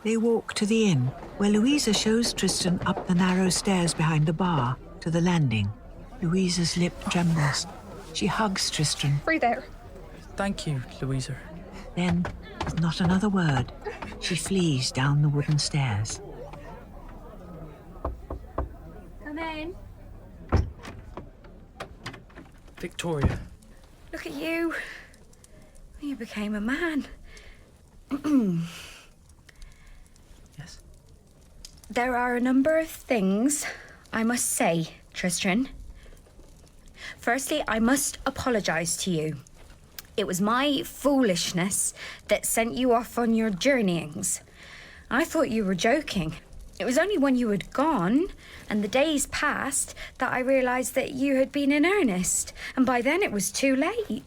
They walk to the inn, where Louisa shows Tristan up the narrow stairs behind the bar to the landing. Louisa's lip trembles. She hugs Tristan.
Through there.
Thank you, Louisa.
Then, with not another word, she flees down the wooden stairs.
Come in.
Victoria.
Look at you. You became a man.
Yes?
There are a number of things I must say, Tristram. Firstly, I must apologise to you. It was my foolishness that sent you off on your journeyings. I thought you were joking. It was only when you had gone and the days passed that I realised that you had been in earnest, and by then it was too late.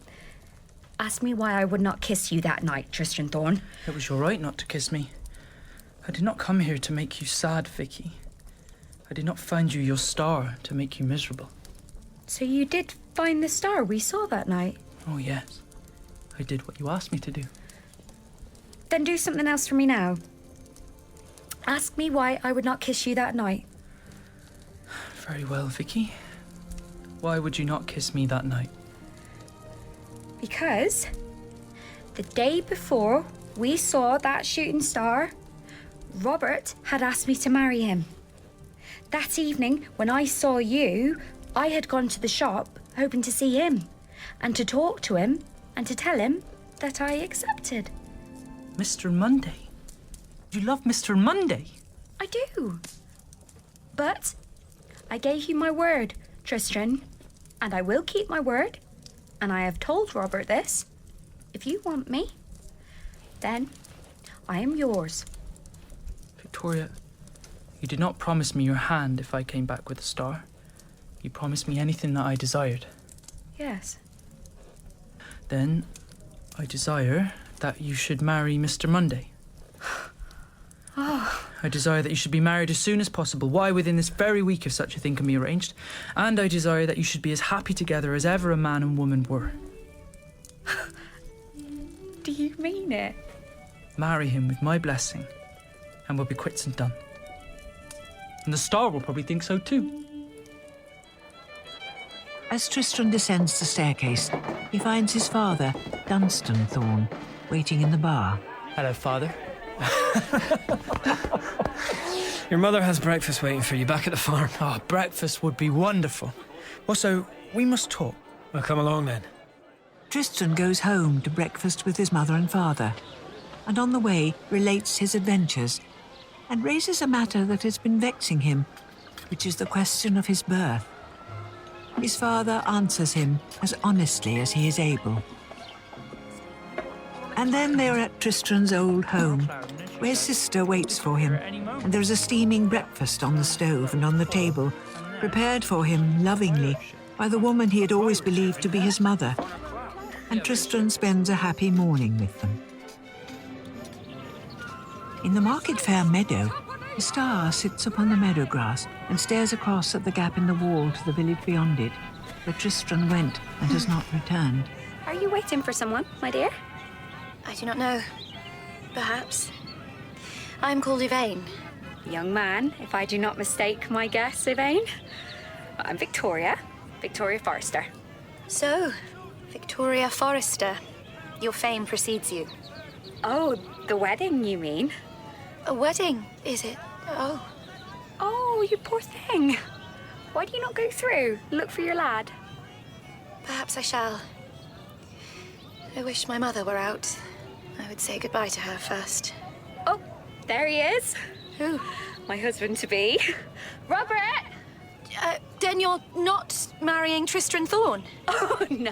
Ask me why I would not kiss you that night, Tristram Thorne.
It was your right not to kiss me. I did not come here to make you sad, Vicky. I did not find you your star to make you miserable.
So you did find the star we saw that night?
Oh, yes. I did what you asked me to do.
Then do something else for me now. Ask me why I would not kiss you that night.
Very well, Vicky. Why would you not kiss me that night?
Because the day before we saw that shooting star, Robert had asked me to marry him. That evening, when I saw you, I had gone to the shop hoping to see him and to talk to him and to tell him that I accepted.
Mr. Monday? You love Mr. Monday?
I do. But I gave you my word, Tristran, and I will keep my word. And I have told Robert this. If you want me, then I am yours.
Victoria, you did not promise me your hand if I came back with a star. You promised me anything that I desired.
Yes.
Then I desire that you should marry Mr. Monday.
Oh.
I desire that you should be married as soon as possible. Why, within this very week, if such a thing can be arranged. And I desire that you should be as happy together as ever a man and woman were.
Do you mean it?
Marry him with my blessing, and we'll be quits and done. And the star will probably think so too.
As Tristram descends the staircase, he finds his father, Dunstan Thorne, waiting in the bar.
Hello, Father. Your mother has breakfast waiting for you back at the farm.
Oh, breakfast would be wonderful. Also, we must talk.
Well, come along then.
Tristram goes home to breakfast with his mother and father, and on the way relates his adventures, and raises a matter that has been vexing him, which is the question of his birth. His father answers him as honestly as he is able. And then they are at Tristram's old home, where his sister waits for him, and there is a steaming breakfast on the stove and on the table, prepared for him lovingly by the woman he had always believed to be his mother. And Tristram spends a happy morning with them. In the market fair meadow, the star sits upon the meadow grass and stares across at the gap in the wall to the village beyond it, where Tristram went and has not returned.
Are you waiting for someone, my dear?
I do not know. Perhaps. I'm called Yvain.
Young man, if I do not mistake my guess, Yvain. I'm Victoria Forrester.
So, Victoria Forrester. Your fame precedes you.
Oh, the wedding, you mean?
A wedding, is it? Oh.
Oh, you poor thing. Why do you not go through? Look for your lad.
Perhaps I shall. I wish my mother were out. I would say goodbye to her first.
Oh, there he is.
Who?
My husband-to-be. Robert!
Then you're not marrying Tristram Thorne?
Oh, no.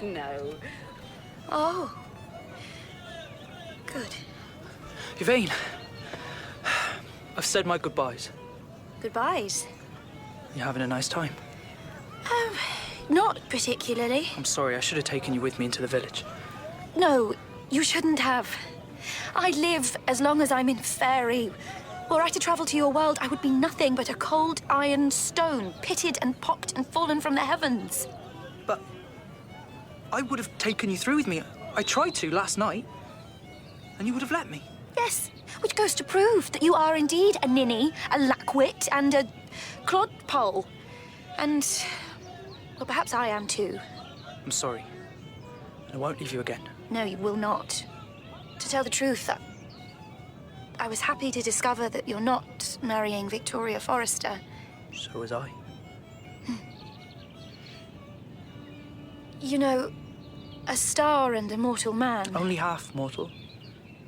No.
Oh. Good.
Yvain, I've said my goodbyes.
Goodbyes?
You having a nice time?
Not particularly.
I'm sorry, I should have taken you with me into the village.
No, you shouldn't have. I live as long as I'm in Fairy. Were I to travel to your world, I would be nothing but a cold iron stone, pitted and popped and fallen from the heavens.
But I would have taken you through with me. I tried to last night, and you would have let me.
Yes, which goes to prove that you are indeed a ninny, a lackwit, and a clodpole. And, well, perhaps I am too.
I'm sorry. I won't leave you again.
No, you will not. To tell the truth, I was happy to discover that you're not marrying Victoria Forrester.
So was I.
You know, a star and a mortal man.
Only half mortal,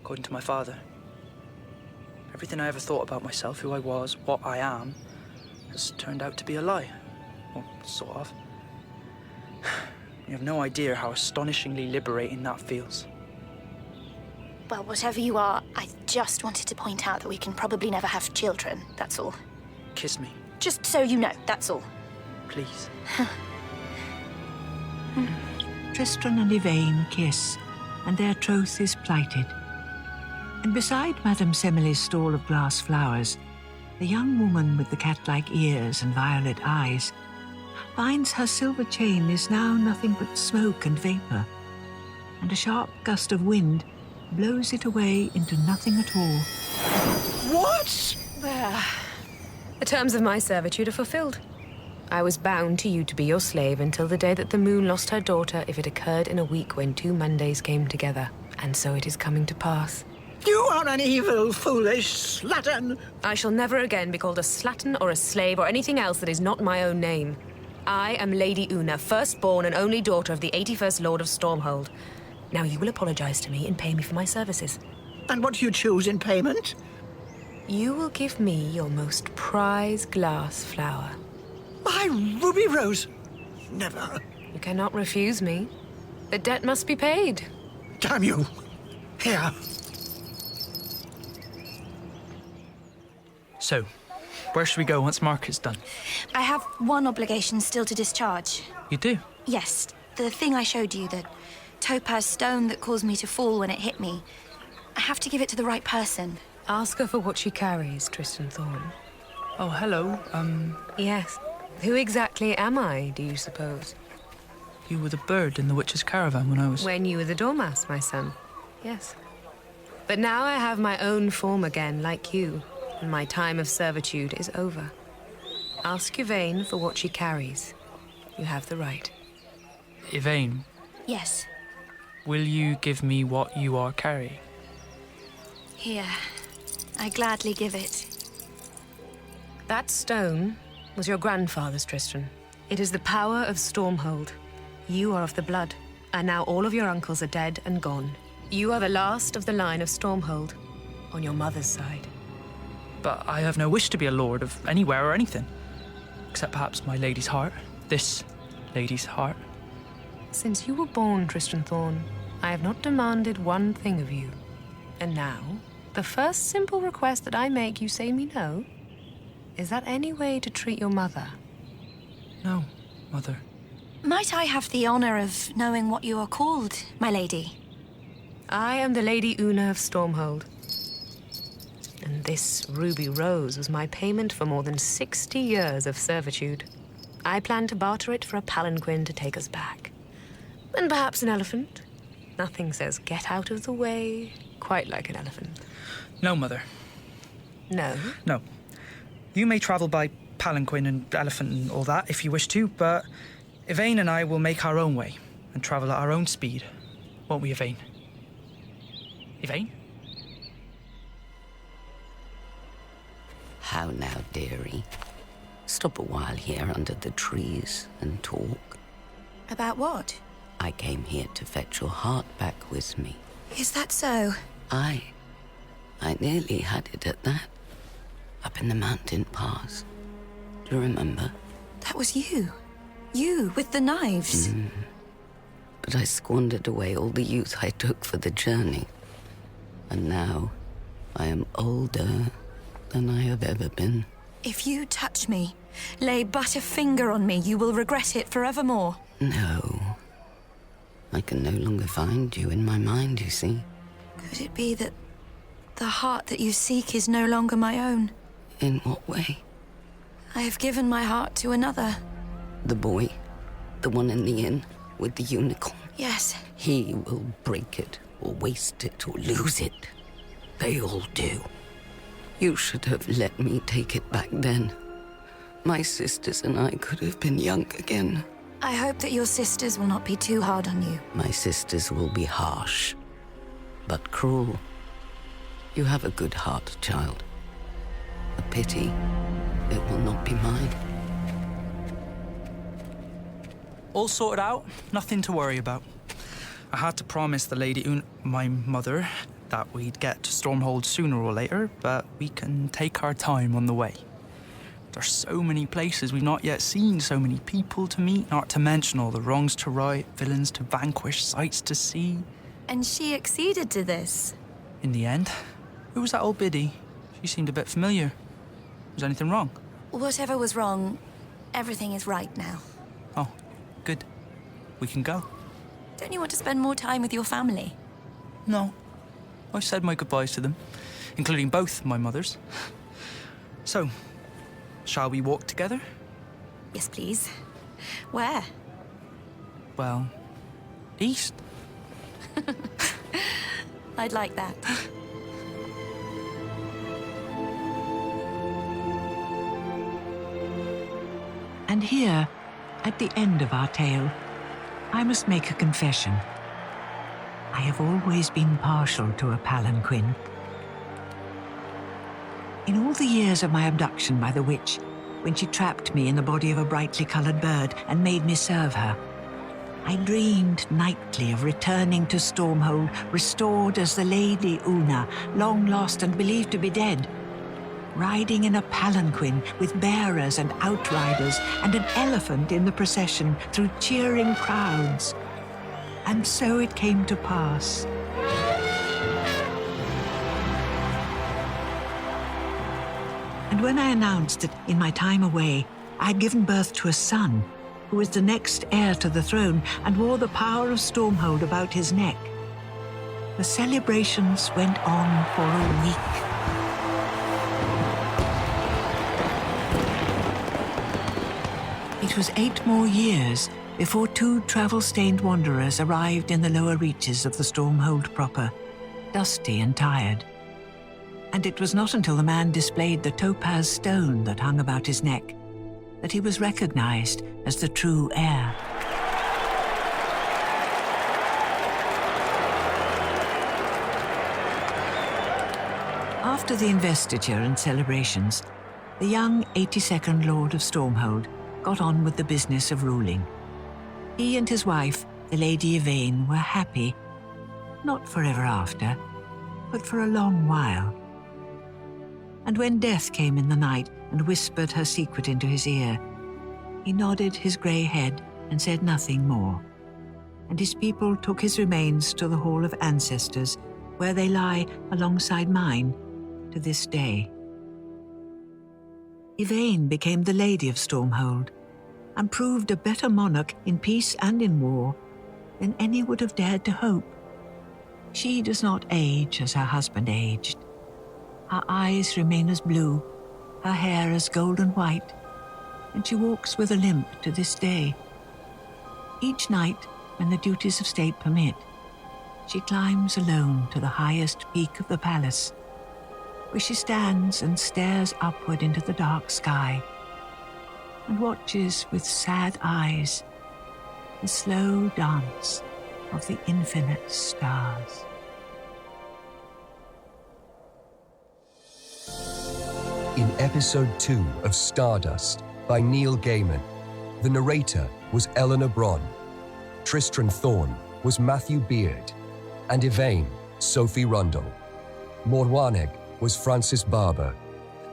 according to my father. Everything I ever thought about myself, who I was, what I am, has turned out to be a lie. Well, sort of. You have no idea how astonishingly liberating that feels.
Well, whatever you are, I just wanted to point out that we can probably never have children, that's all.
Kiss me.
Just so you know, that's all.
Please.
Tristram and Yvain kiss, and their troth is plighted. And beside Madame Semele's stall of glass flowers, the young woman with the cat-like ears and violet eyes finds her silver chain is now nothing but smoke and vapour, and a sharp gust of wind blows it away into nothing at all.
What? There. The terms of my servitude are fulfilled. I was bound to you to be your slave until the day that the moon lost her daughter, if it occurred in a week when 2 Mondays came together. And so it is coming to pass.
You are an evil, foolish slattern.
I shall never again be called a slattern or a slave or anything else that is not my own name. I am Lady Una, firstborn and only daughter of the 81st Lord of Stormhold. Now you will apologize to me and pay me for my services.
And what do you choose in payment?
You will give me your most prized glass flower.
My ruby rose! Never.
You cannot refuse me. The debt must be paid.
Damn you! Here.
So, where should we go once Market's done?
I have one obligation still to discharge.
You do?
Yes, the thing I showed you, the topaz stone that caused me to fall when it hit me. I have to give it to the right person.
Ask her for what she carries, Tristan Thorn.
Oh, hello.
Yes. Who exactly am I, do you suppose?
You were the bird in the witch's caravan when I was...
When you were the dormouse, my son. Yes. But now I have my own form again, like you, and my time of servitude is over. Ask Yvain for what she carries. You have the right.
Yvain,
Yes.
will you give me what you are carrying?
Here. I gladly give it.
That stone was your grandfather's, Tristan. It is the power of Stormhold. You are of the blood, and now all of your uncles are dead and gone. You are the last of the line of Stormhold, on your mother's side.
But I have no wish to be a lord of anywhere or anything. Except perhaps my lady's heart. This lady's heart.
Since you were born, Tristan Thorn, I have not demanded one thing of you. And now, the first simple request that I make you say me no? Is that any way to treat your mother?
No, mother.
Might I have the honor of knowing what you are called, my lady?
I am the Lady Una of Stormhold. And this ruby rose was my payment for more than 60 years of servitude. I plan to barter it for a palanquin to take us back. And perhaps an elephant. Nothing says get out of the way quite like an elephant.
No, mother.
No?
No. You may travel by palanquin and elephant and all that if you wish to, but Yvain and I will make our own way and travel at our own speed. Won't we, Yvain? Yvain?
How now, dearie? Stop a while here under the trees and talk.
About what?
I came here to fetch your heart back with me.
Is that so?
I nearly had it at that. Up in the mountain pass. Do you remember?
That was you. You, with the knives.
But I squandered away all the youth I took for the journey. And now, I am older than I have ever been.
If you touch me, lay but a finger on me, you will regret it forevermore.
No. I can no longer find you in my mind, you see.
Could it be that the heart that you seek is no longer my own?
In what way?
I have given my heart to another.
The boy, the one in the inn with the unicorn.
Yes.
He will break it, or waste it, or lose it. They all do. You should have let me take it back then. My sisters and I could have been young again.
I hope that your sisters will not be too hard on you.
My sisters will be harsh, but cruel. You have a good heart, child. A pity it will not be mine.
All sorted out, nothing to worry about. I had to promise the Lady my mother, that we'd get to Stormhold sooner or later, but we can take our time on the way. There's so many places we've not yet seen, so many people to meet, not to mention all the wrongs to right, villains to vanquish, sights to see.
And she acceded to this?
In the end, who was that old biddy? She seemed a bit familiar. Was anything wrong?
Whatever was wrong, everything is right now.
Oh, good. We can go.
Don't you want to spend more time with your family?
No. I said my goodbyes to them, including both my mothers. So, shall we walk together?
Yes, please. Where?
Well, east.
I'd like that.
And here, at the end of our tale, I must make a confession. I have always been partial to a palanquin. In all the years of my abduction by the witch, when she trapped me in the body of a brightly coloured bird and made me serve her. I dreamed nightly of returning to Stormhold, restored as the Lady Una, long lost and believed to be dead, riding in a palanquin with bearers and outriders and an elephant in the procession through cheering crowds. And so it came to pass. And when I announced that in my time away, I had given birth to a son, who was the next heir to the throne and wore the power of Stormhold about his neck, the celebrations went on for a week. It was 8 more years before 2 travel-stained wanderers arrived in the lower reaches of the Stormhold proper, dusty and tired. And it was not until the man displayed the topaz stone that hung about his neck that he was recognized as the true heir. After the investiture and celebrations, the young 82nd Lord of Stormhold got on with the business of ruling. He and his wife, the Lady Yvain, were happy, not forever after, but for a long while. And when death came in the night and whispered her secret into his ear, he nodded his grey head and said nothing more. And his people took his remains to the Hall of Ancestors, where they lie alongside mine to this day. Yvain became the Lady of Stormhold and proved a better monarch in peace and in war than any would have dared to hope. She does not age as her husband aged. Her eyes remain as blue, her hair as golden white, and she walks with a limp to this day. Each night, when the duties of state permit, she climbs alone to the highest peak of the palace, where she stands and stares upward into the dark sky and watches with sad eyes the slow dance of the infinite stars.
In episode 2 of Stardust by Neil Gaiman, the narrator was Eleanor Bron, Tristram Thorne was Matthew Beard, and Yvain, Sophie Rundle. Morwaneg was Francis Barber,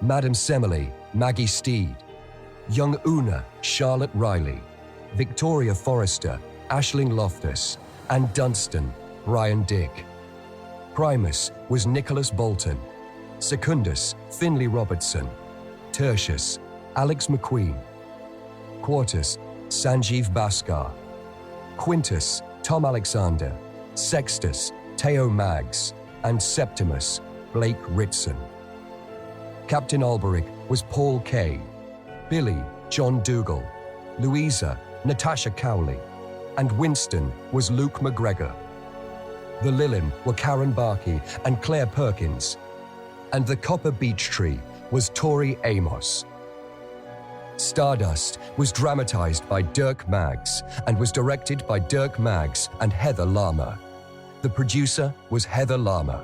Madame Semele, Maggie Steed, Young Una, Charlotte Riley, Victoria Forrester, Aisling Loftus, and Dunstan, Brian Dick. Primus was Nicholas Bolton, Secundus, Finlay Robertson, Tertius, Alex McQueen, Quartus, Sanjeev Bhaskar, Quintus, Tom Alexander, Sextus, Theo Maggs, and Septimus, Blake Ritson. Captain Alberic was Paul Kay, Billy, John Dougal, Louisa, Natasha Cowley, and Winston was Luke McGregor. The Lillim were Karen Barkey and Claire Perkins, and the Copper Beech Tree was Tori Amos. Stardust was dramatized by Dirk Maggs and was directed by Dirk Maggs and Heather Lama. The producer was Heather Lama.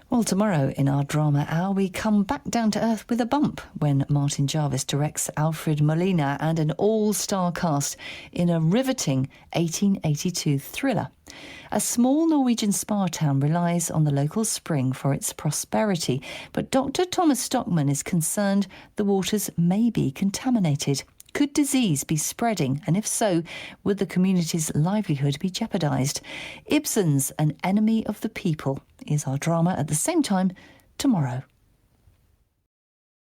Well, tomorrow in our drama hour, we come back down to earth with a bump when Martin Jarvis directs Alfred Molina and an all-star cast in a riveting 1882 thriller. A small Norwegian spa town relies on the local spring for its prosperity, but Dr. Thomas Stockman is concerned the waters may be contaminated. Could disease be spreading? And if so, would the community's livelihood be jeopardised? Ibsen's An Enemy of the People is our drama at the same time tomorrow.